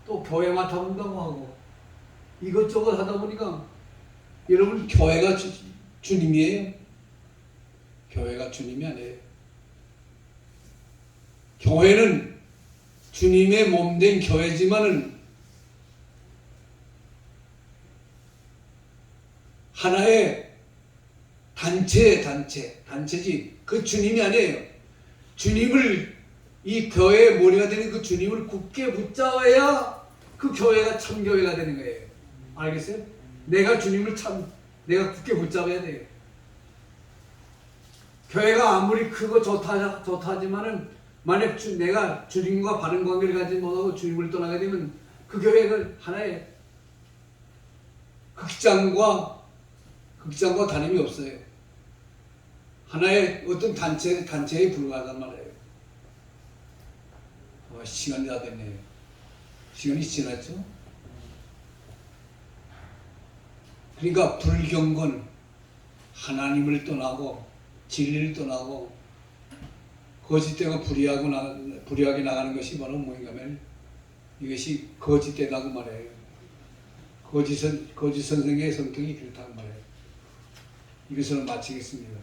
A: 또 교회 맡아본다고 하고 이것저것 하다 보니까 여러분 교회가 주님이에요? 교회가 주님이 아니에요. 교회는 주님의 몸된 교회지만은 하나의 단체지. 그 주님이 아니에요. 주님을 이 교회의 머리가 되는 그 주님을 굳게 붙잡아야 그 교회가 참 교회가 되는 거예요. 알겠어요? 내가 주님을 내가 굳게 붙잡아야 돼요. 교회가 아무리 크고 좋다지만은 만약 내가 주님과 바른 관계를 가지지 못하고 주님을 떠나게 되면 그 교회가 하나의 극장과 다름이 없어요. 하나의 어떤 단체에 불과하단 말이에요. 시간이 다 됐네요. 시간이 지났죠? 그러니까 불경건 하나님을 떠나고 진리를 떠나고 거짓되고 불의하게 나가는 것이 바로 뭔가 하면 이것이 거짓되다고 말해요. 거짓 선생의 성격이 그렇다고 말해요. 이것으로 마치겠습니다.